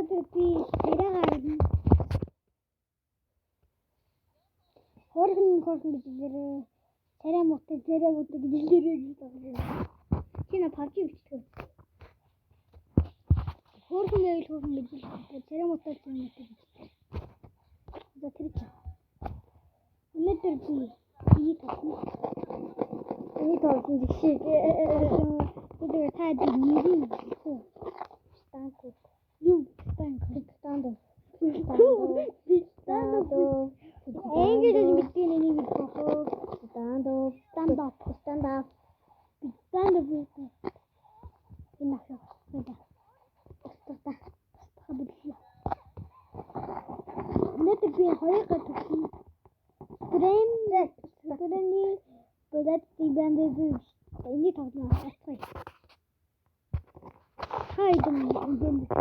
өнөөдөр би царай гаргана. Хорхон гэж нэрээ царай муутай гэж нэрээ гэж байна. Чиний PUBG бичдэг. Хорхон гэж царай муутай гэж. За тэр чи. Өнөөдөр би ийм тавсан жишээ. Тэр таад нэрийн станко. Юу станко. Энгэж мэдээ нэг бохоо. Stand up. Инахаа. Өнөөдөр би хоёр гад тавсан. Тэрэний бодит бэндэд энийг тавсан астай. Хайдам энэ байна.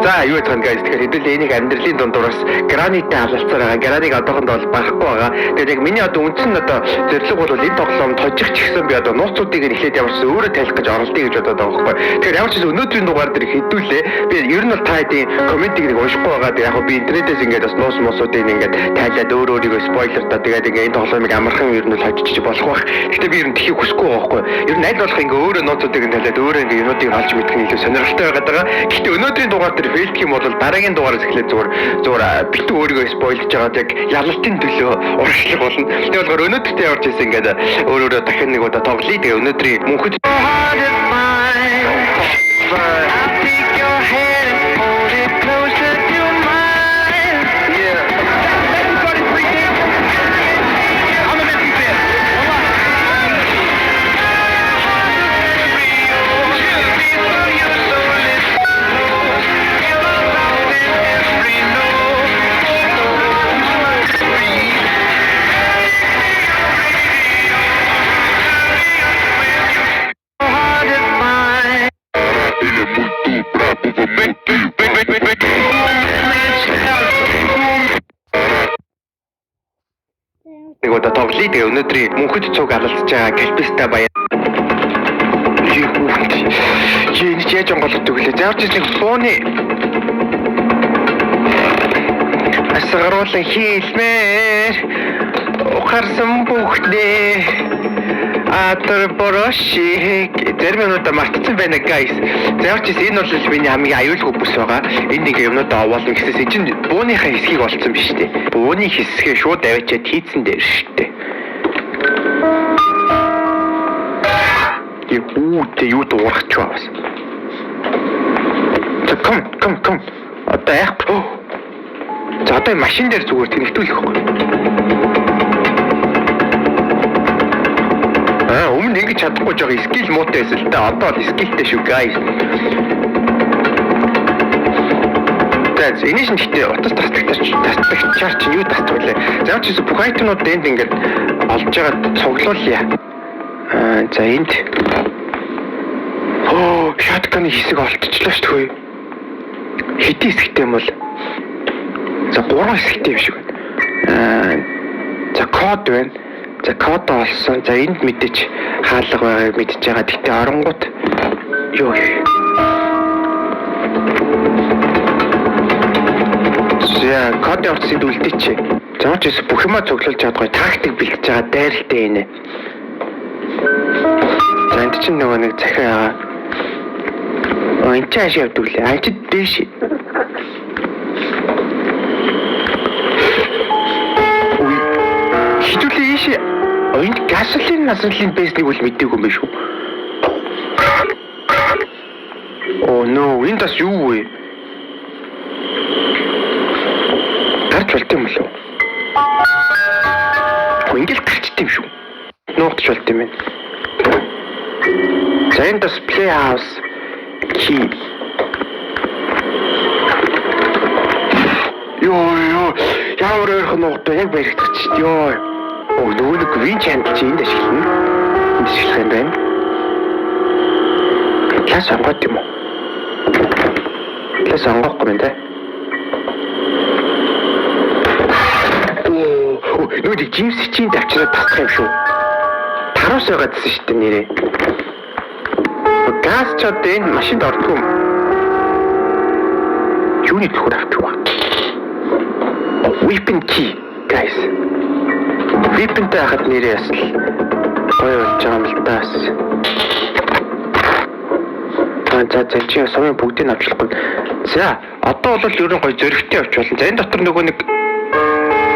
За юу яцхан guys тэгэхээр хэдүүл энийг амьдралын дундуураас граниттай халалцаар байгаа. Гранитыг одоохондоо бол барахгүй байгаа. Тэгээд яг миний одоо үндсэн одоо зорилго бол энэ тоглоомд хожих ч гэсэн би одоо нууцуудыг эхлээд ямарч өөрөө тайлах гэж оролдъё гэж бодоод байгаа байхгүй. Тэгэхээр ямар ч өнөөдрийн дугаар дээр хэдүүлээ. Би ер нь бол та хэдийн комментиг нэг уншихгүй байгаа. Яг би интернетээс ингээд бас нуус муусуудыг ингээд тайлаад өөрийгөө спойлертаа тэгээд ингээд энэ тоглоомыг амархан ер нь бол хожиж болох байх. Гэхдээ би ер нь тхийг хүсэхгүй байгаа байхгүй. Ер нь аль болох ингээд өөрөө нууцуудыг тайлаад өөрөө ингээд юмнуудыг олж мэдэх нь илүү сонирхолтой байгаад байгаа. Гэхдээ өнөөдрийн дугаар дээр фейлдэх юм бол дараагийн дугаараас эхлээд зүгээр битүү өөрийгөө спойлж байгаа яг ялалтын төлөө урагшлах болно. Тэгээд болохоор өнөөдөртөө явж ирсэн ингээд өөрөө дахин нэг удаа тоглоё. Тэгээд өнөөдрийн мөнхөд нэг удаа тоглоё. Тэгээ өнөөдрийн мөнхөд цуг алалцж байгаа Калписта баяр. Энд яаж онголдог вэ? Заавч нэг фоны асгаруулан хийлмээр ухарсан бүхнээ атар борошиг тэрмэн удаа мартсан байна guys. Заавч энэ бол миний хамгийн аюулгүй бүс байгаа. Энд нэг юмнуудаа овоолно гэхээс энэ чинь бууныхаа хэсгийг олцсон биз дээ. Бууны хэсгээ шууд аваачаад хийцэн дээр штэ. Юу дуурах ч бас. За ком. Одоо яах вэ? За одоо машин дээр зүгээр тэнэгтүүлэх байхгүй. Өмнө ингэж чадахгүй жоо скил муутай байсан л та. Одоо л скилтэй шүү guys. Тэгээд энэ шин гэхдээ утас тасдагчаар чинь юу тасдаг вэ? Заавч ч бүх айтнууд энд ингээд олж байгаа цуглуулъя. За энд шатканы хэсэг олдчихлоо шүү дээ. Хэдийн хэсэгтэй юм бол за 3 хэсэгтэй юм шиг байна. За код байна. За код олсон. За энд мэдээж хаалга байгааг мэдж байгаа. Тэгтээ оронгууд юу вэ? За код орцсыг үлдээч. Заавч бүх юмаа цуглуулж чадгаа тактик бэлтэж байгаа дайралтай энэ. За энд чинь нөгөө нэг захиа байгаа. Энд чинь ашиг явдаг лээ. Ачид дээш. Хитүүлээ ийш. Энд gasoline бэснийг үл мэдээгүй юм биш үү? Oh no, энд бас юу вэ? Гарч болт юм лөө. Ингээл гарчт юм шүү. Нуугдч болт юм байна. За энд бас playhouse key. Яа, ямар ойрхон нуугдаа яг баригдах ч ёо. Нөгөө нэг винч хандж энд ашиглана. Энд ашиглах юм байна. Класс онгот юм уу? Класс онгохгүй юм да. Нөгөө жимс чинь давчраад тасах юм шүү. Таруус байгаадсэн шүү дээ нэрээ. Газ ч одоо энэ машинд ордгүй юм. Юуны төхөр авчих вэ? Weapon key, guys. Weapon-тай хахад нэрээ бас л гоё болж байгаа юм л таас. За чи сумын бүгдийг авчлахгүй. За одоо бол ерөн гоё зөрөгтэй авч болно. За энэ дотор нөгөө нэг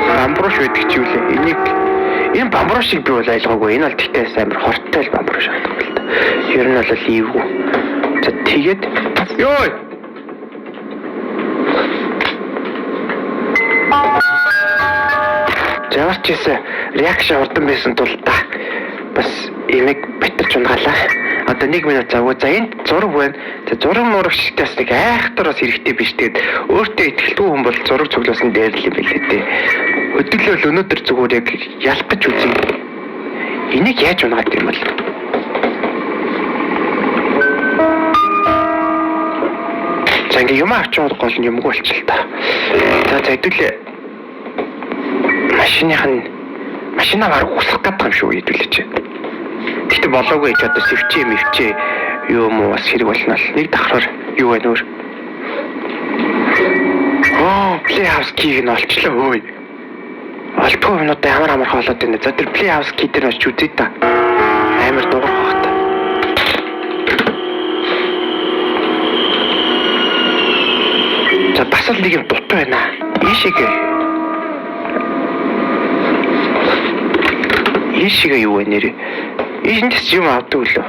бамбууш байдаг ч юу лээ. Энэ бамбуушийг би бол ойлгоогүй. Энэ бол тэгтээс амар хортой л бамбууш байна л да. Ер нь бол ийвгүй. За тэгээд ёо. Жаварчээсээ реакшн урдан байсан тул та бас эмэг битэрч унгаалаа. Одоо 1 минут завгүй. За энд зураг байна. За зураг мурагчдаас нэг айхтар бас хэрэгтэй биш. Тэгээд өөртөө ихтэлгүй хүн бол зураг цуглуулсан дээр л юм билээ дээ. Хөдөлгөөл өнөөдөр зүгээр яг ялах гэж үзье. Энийг яаж унгаад юм бол? За ингээ юм авч явах гол нь юмгүй болчихлоо та. За хэдүүлээ. Машинаа баг усах гэдэг юм шүү хэдүүлээч. Гэтэ болоогүй ч одоо сэвчээ юу юм уу бас хэрэг болно л. Нэг давхраар юу вэ нөр? Playhouse key-г нь олчлоо хөөе. Алтгүй минут ямар хоолоод байна. За тэр Playhouse key дээр очиж үзье та. Амар дуурах байх та. За бас л нэг юм дут байна. Ийшээгээ юу вэ нэрээ? Эндээс юм авдаг лөө.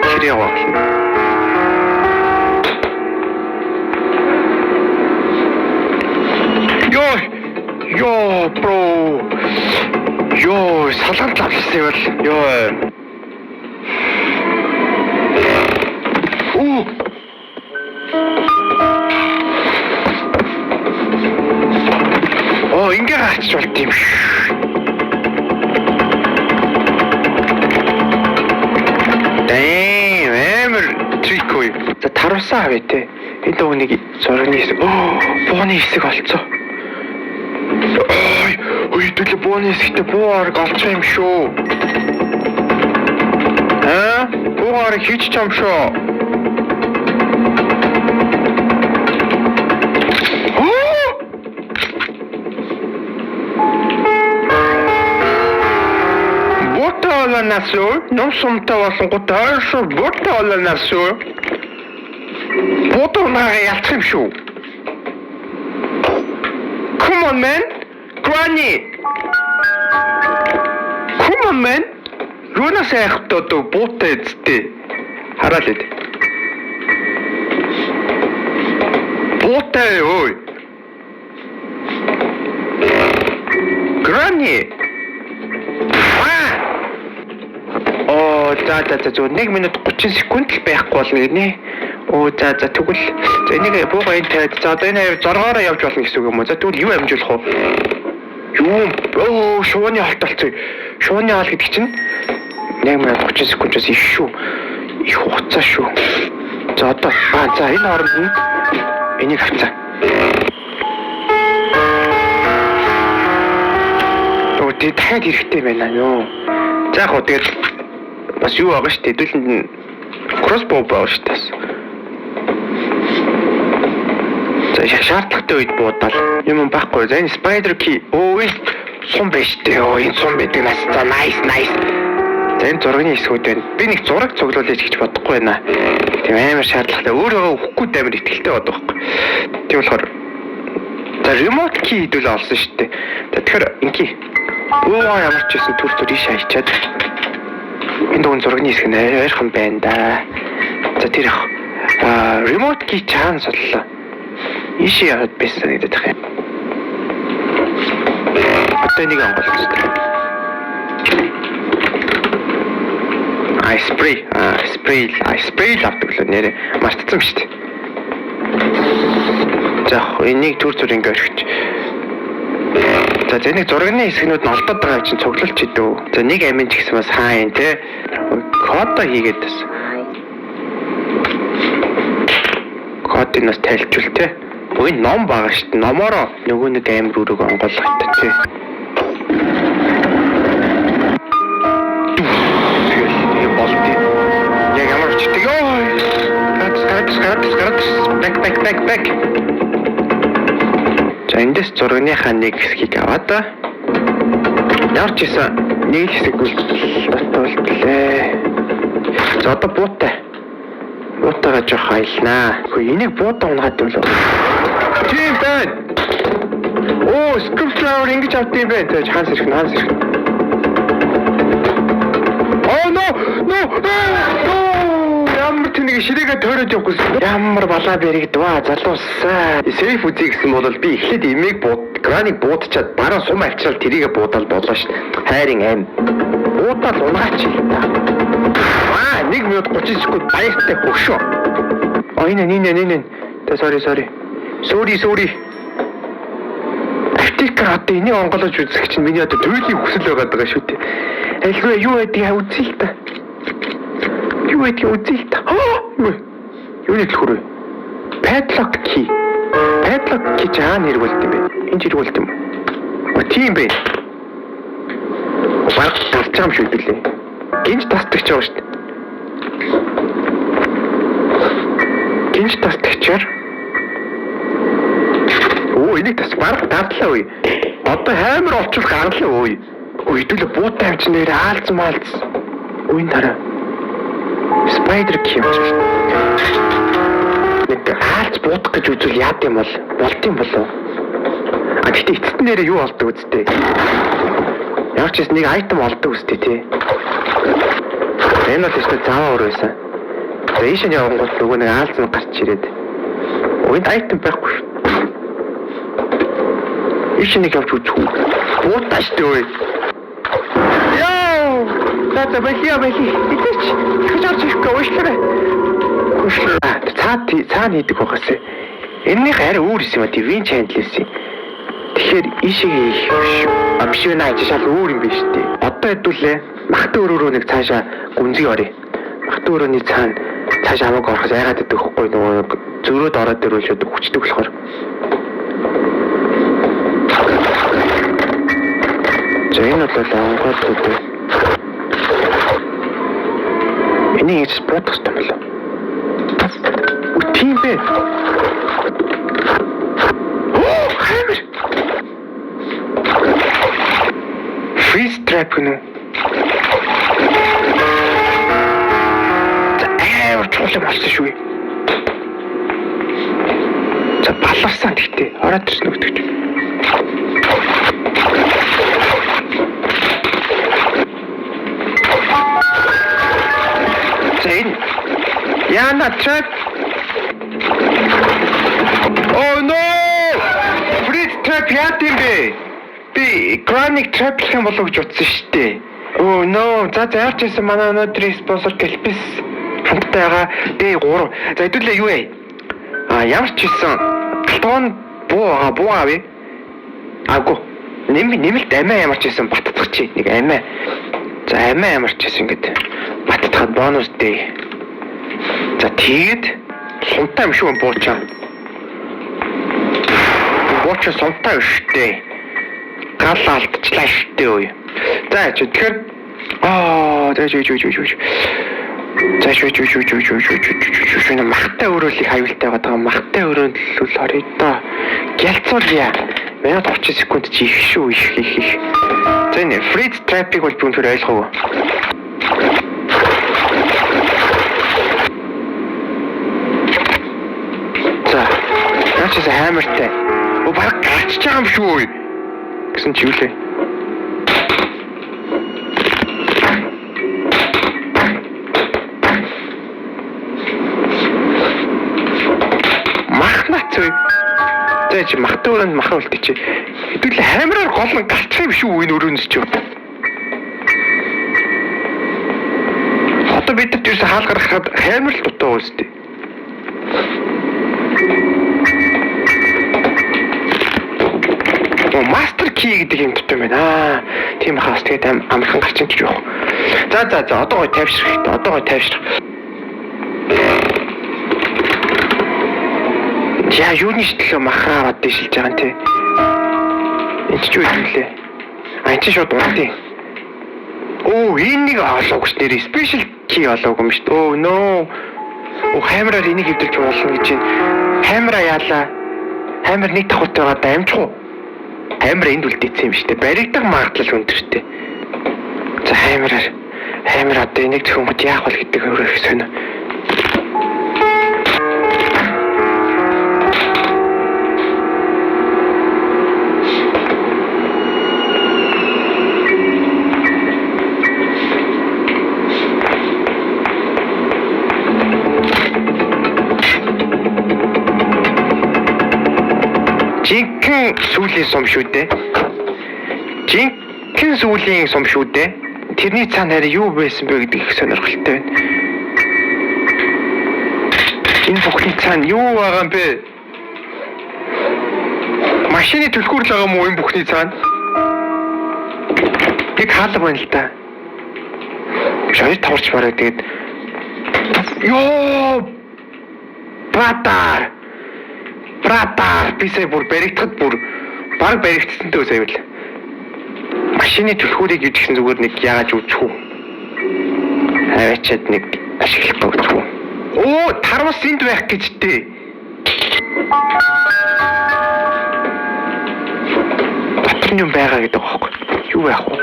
Тэр яваа. Йоо бро. Йоо салган завлсан юм бол. Ингээ гаач болт юм шүү. Амар трикгүй. За таруулсан авъя те. Энэ дууник зургийн хэсэг. Бууны хэсэг олцоо. Ой, тэгэл бууны хэсэгтээ буугаар олцоо юм шүү. Буугаар хийж чам шүү. Nasıl? Nasıl tavasın kurtarırsın? Burada nasıl? Burada onlara yatırım şu. Come on man. Granny. Come on man. Runa sayıktı da burada etti. Harap et. Burada oy. Granny. За 1 минут 30 секунд л байхгүй болно гинэ. За тэгвэл за энийг буугаа энэ тавиад за одоо энэ зоргоороо явж болно гэсэн үг юм уу? За тэгвэл юу амжуулах вэ? Юу шууны холт болцсон. Шууны хол гэдэг чинь 1 минут 30 секундээс их шүү. Их хугацаа шүү. За одоо за энэ хооронд нь энийг авцаа. Тэ дахиад хэрэгтэй байна юу? За яг тэгэл бас юу байгаа шүү дээ. Хэдүүлэнд crossbow байгаа шүү дээ. За шаардлагатай үед буудал юм байхгүй. За энэ spider key. Энэ сум байж дээ. Энэ сум байдаг нас. За nice. За энэ зургийн хэсгүүд байна. Би нэг зураг цуглуулъя гэж бодохгүй байна. Тийм амар шаардлагатай. Өөрөө өгөхгүй амар ихтэй байдаг байхгүй. Тийм болохоор за remote key хэдүүл олсон шүү дээ. За тэгэхээр инки ямар ч байсан төр ийш хайчаад энэ дүүн зургийн хэсэг нь ойрхон байна да. За тэр remote key чаан соллоо. Ийшээ яваад байсан гэдэг юм. Одоо нэг анголж байна. Spray авдаг л нэрээ мартсан шүү дээ. За энийг төр ингээ өргөч. За энийг зургийн хэсгнүүд нь олдоод байгаа чинь цуглуулж идүү. За нэг амин ч гэсэн бас хаан те. Кодо хийгээд бас. Кодыг нас тайлбарлал те. Ой ном байгаа шүү дээ. Номороо нөгөө нэг амир үрэг онгойлгох те. Back. За эндээс зургийнхаа нэг хэсгийг аваад ямар ч гэсэн нэг хэсэг үлдэлээ. За одоо буутайгаа жоох хайлнаа. Хөөе энийг буутаа унгаад байлаа. Тийм байна. Scripture ингэж авт юм байна. За хаан сэрхэн. No. Ямар тэнэг ширээгээ тойроод явахгүй. Ямар балаа бэрэгдваа залуусаа. Сейф үзье гэсэн бол би эхлээд имийг граник буудчаад бараа сум авчрал тэрийгэ буудал болоо ш. Хайрын аим. Буудал унгаач л та. 1 минут 30 секунд баяртай хөшөө. Энэ. Sorry. Аптекер одоо энийг онголож үзэх чинь миний одоо төрлийн хүсэл байгаад байгаа шүү дээ. Альваа юу байдгийг үзье л та. Юу Юуны дэлгүүр вэ? Padlock key. Padlock key жаа нэр болт юм бэ? Энэ зэрэг болт юм. Тийм бэ. Баг тарч байгаа юм шиг билээ. Гинж тасдаг ч байгаа шүү дээ. Гинж тастагчаар. Оо энийг тас баг татлаа үе. Одоо хаймар олчвол гарлаа үе. Хэдүүлээ буутай амчин нэр аалз маалз. Үн тараа. Spider key юм чинь. Нэг аалз буутах гэж үзвэл яад юм бол болт юм болов. А гэхдээ эцэст нэрээ юу олдог үстэй. Яг ч нэг айтем олдог үстэй тий. Энэ л ихтэй заавар байсан. Дэшэн явгонгод нөгөө нэг аалз нь гарч ирээд. Уйд айтем байхгүй шүү. Иш нэг явж үзв. Буутаа штэ үе. Яа! Тата бэлий. Итэч. Хажаарч ихгүй уушлаа. Цаа нийдэг байгаас. Энэний харь өөр юм а тийм чандлээс. Тэгэхээр ишээ амшигнаа жишээл өөр юм биш үү? Одоо хэдүүлээ махтай өрөөрөө нэг цаашаа гүнзгий орё. Махтай өрөөний цаана цаашаа хамаг орохос айгаад идэх хөхгүй нөгөө зөрөөд ороод ирүүлээд хүчтэй болохоор. Зэйн бол ангууд үү? Энийг спорт гэсэн юм байна. Тийм бэ. Хэмэр. Freeze trap гэнэ. Чуулга болсон шүү. За баларсан гэхдээ ороод ирсэн нөгдөж. Зэйн. Яна trap. Oh no! Freeze trap яат юм бэ? Би chronic trap гэх юм болов гэж утсан шүү дээ. Oh no! За яарч байсан манай өнөөдрийн спонсор Гэлпис хамтдаа D3. За хэдүүлээ юу вэ? Ямар ч хэлсэн тон буу авъя. Агуу. Нэмэлт амиа ямар ч хэлсэн баттцах чи нэг амиа. За амиа ямар ч хэлсэн ингээд баттцахад бонус дээ. За тэгээд сунтай юм шүү буучаа. Буучаа сунтай штэ. Гал алдчихлаа штэ үе. За тэгэхээр За шүү махтай өрөөлийг хавилтаа байгаа махтай өрөөнд л харъя да. Гялцуулъя. Минут 30 секунд чи их шүү их. За энэ freeze trap-ыг бол бүгд ойлгов. За яачаа хаймартай. Баг гарч байгаа юм шүү. Гэсэн чи юу лээ? За чи махтай өрөөнд маха үлдээ чи. Хэдүүлээ хаймраар гол нь гарчих юм шүү энэ өрөөнд чи. Одоо бид тэрс хаал гаргахад хаймар л дутаа үстэй. Master key гэдэг юм дутаа байна. Тийм хаас тэгээд амархан гарч ич жоох. За одоо гой тавьшрах хэрэгтэй. Одоо гой тавьшрах. Я юуны шидлээ махаа аваад дишилж байгаа юм те. Энд ч юу хэлээ. Энд ч шууд унтыг. Оо энийг олоогүй ш нэр special key олоогүй юм ш. Oh no. Камераар энийг хэвдэлж болно гэж байна. Камера яалаа. Камер нэг давхартай байгаа да амжих уу? Камер энд үлдээсэн юм штэ. Баригдаг магадлал өндөртэй. За камер одоо энийг зөвхөн яах вэ гэдэг өөрөө их сонио. Жинхэнэ сүүлийн сум шүү дээ. Жинхэнэ сүүлийн сум шүү дээ. Тэрний цаана хараа юу байсан бэ гэдэг их сонирхолтой байна. Энэ бүхний цаана юу байгаа юм бэ? Машины түлхүүр л байгаа юм уу энэ бүхний цаана? Тэг хаалга байна л да. Шойд таварч бараа тэгээд ёо Братар бисээ бүр баригдахад бүр баг баригдсан дөө сая л. Машины түлхүүрийг юучихсан зүгээр нэг яагаад үүсэх үү? Аваачаад нэг ашиглахгүй үүсэх үү? Оо, тарвас энд байх гэж дээ. Дотор нь юм байгаа гэдэг байхгүй. Юу байх вэ?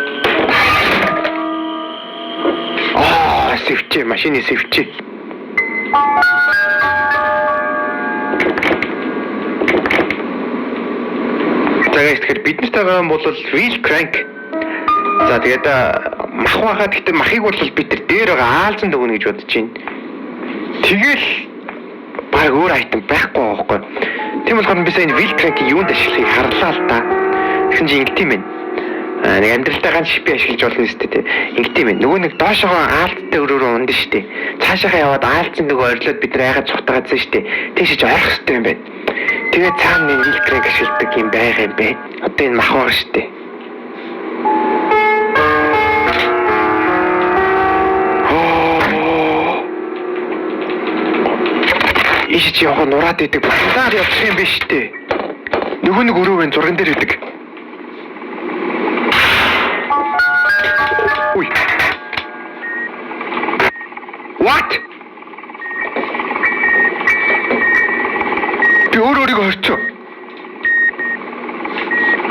Сэвчээ, машины сэвчээ. Тэгэхээр бид нартай байгаа юм бол wheel crank. За тэгээд мах байхад гэхдээ махыг бол бид нар дээр байгаа аалзанд өгнө гэж бодож байна. Тэгэл баг өөр айтем байхгүй байхгүй. Тийм болохоор би сая энэ wheel crank-ийг юунд ашиглахыг харлаа л да. Тэгсэн чинь ингэт юм байна. Нэг амьдралдаа ганц шипи ашиглаж болно шүү дээ. Ингэт юм байна. Нөгөө нэг доошогоо аалзтай өрөөрөө унд шүү дээ. Цаашаа яваад аалзанд нөгөө орилоод бид нар айгаад цухтагаадсан шүү дээ. Тийшээ ч орох хэрэгтэй юм байна. Тэгээд цаана нэг wheel crank ашигладаг юм байгаа юм бэ. Одоо энэ мах байгаа шүү дээ. Иш явах нураад идэг булаар явчих юм биш үү? Нөгөө нэг өрөөвэн зурган дээр идэг. Уй. What? Би өөрийгөө хорчоо.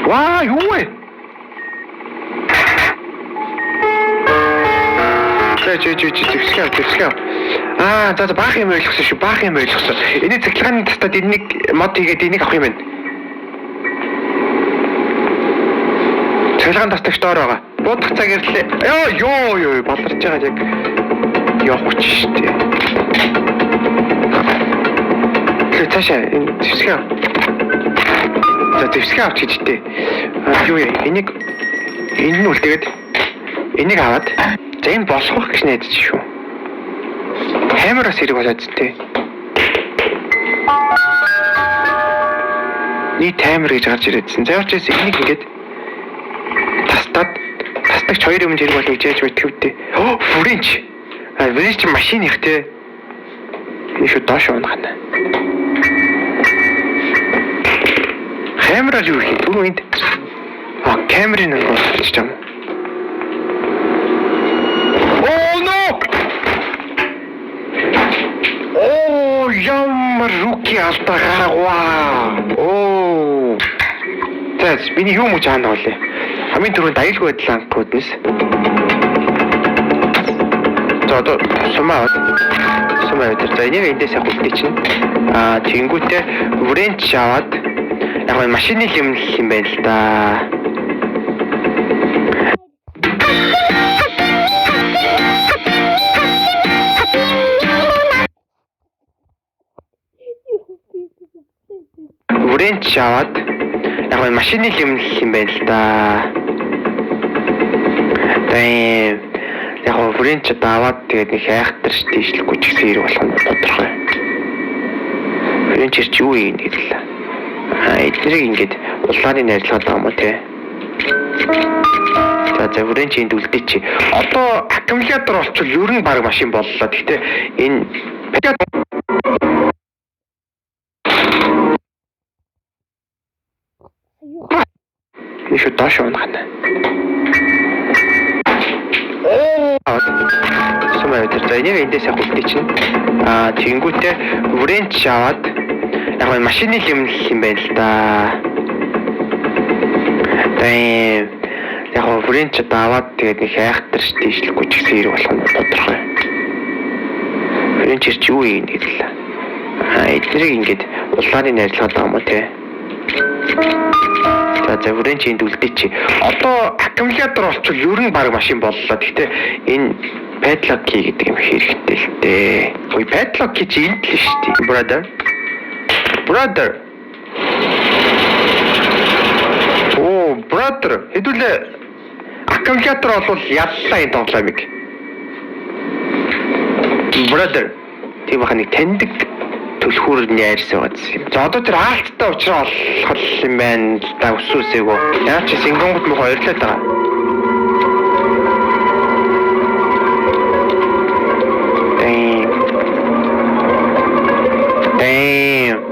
Ваа, юу вэ? Тэвсгэр. За баах юм ойлгосон шүү. Баах юм ойлгосон. Эний цахилгааны тастад энийг мод хийгээд энийг авах юм байна. Цахилгаан тастагч доор байгаа. Будах цаг ирлээ. Йоо баларч байгаа яг явах ч шүү дээ. Тэгээ цаашаа энэ тэвсгэр. За тэвсгэр авч хийжтэй. Юу яа энийг энэ нь үлдээгээд энийг аваад за энэ босгох гэж найдаж шүү. Камераас хэрэг болоод зүйтэй. Нийт камер гэж гарч ирээдсэн. За учраас энийг ингээд тастагч хоёр юм хэрэг болов гэж яаж мэдэх вүдээ. Френч. Френч машин их те. Энэ шүү доош унахна. Камераар юу хийх вэ энд? Камерын нэг болчих юм. Ямар руки алдагаараа. За миний юм уу чаана болээ. Хамгийн түрүүнд аюулгүй байдлаа коднес. За одоо сумаа дээр за энийг эндээс авах үлдээ чинь. Тэнгүүтээ вренч аваад яг нь машины юм байна л да. Вренч аваад яг нь машины юм байна л да. Тэгээд яг вренч аваад тэгээд нэг хайхтар тийшлэхгүй ч гэсэн ирэх болох нь тодорхой. Вренч чи юу юм гэвэл эднийг ингээд улааны найрлагад байгаа юм уу те. За вренч энд үлдээч. Одоо аккумулятор болчихвол ер нь баг машин боллоо. Гэхдээ энэ Ишо доош унахна. Сумаа дээр за энийг эндээс авах үлдээ чинь. Тэнгүүтээ вренч аваад яг нь машины юм байна л да. Тэгээд яг вренч аваад тэгээд нэг хайхтар тийшлэхгүй ч гэсэн ирэх болох нь тодорхой. Вренч чи юу юм гэвэл эднийг ингээд улааны найрлагад байгаа юм уу те. За вренч энд үлдээч. Одоо аккумулятор болчихвол ер нь баг машин боллоо. Гэхдээ энэ padlock key гэдэг юм хэрэгтэй л дээ. Ой padlock key чи энд л шүү дээ. Brother. Brother. Хэдүүлээ аккумулятор бол яллаа энэ тоглоомыг. Brother. Тийм баханы таньдаг түлхүүр найрсан байц юм. За одоо тэр аалттай уучраа олох юм байна. Та өсөөсээгөө. Яа чи сингонгот мөн хоёрлаад байгаа. Damn.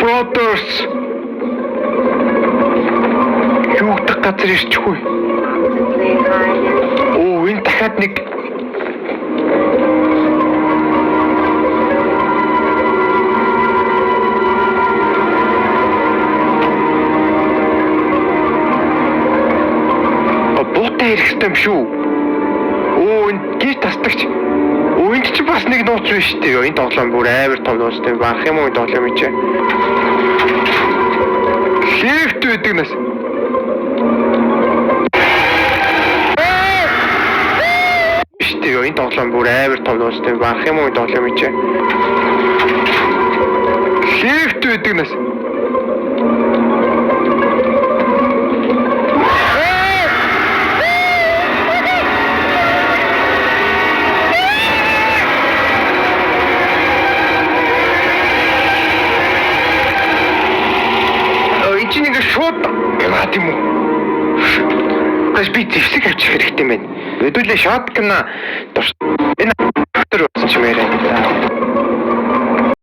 Brothers. Юу гэх газар ирчихгүй. Оо, энэ дахиад нэг буутай хэрэгтэй юм шүү. Оо, энэ гис тасдагч. Оо, энэ ч бас нэг нууц биш үү? Энэ тоглоом бүр амар том нууцтай баах юм уу энэ тоглоом чи? Лифт үүдэг нас. Штэ энэ тоглоом бүр амар том нууцтай баах юм уу энэ тоглоом чи? Лифт үүдэг нас. Чи нэг шууд яваад юм уу? Гаш би зэвсэг авчих хэрэгтэй юм байна. Өдөлөө шотгана. Энэ төр болсон ч мээрээ.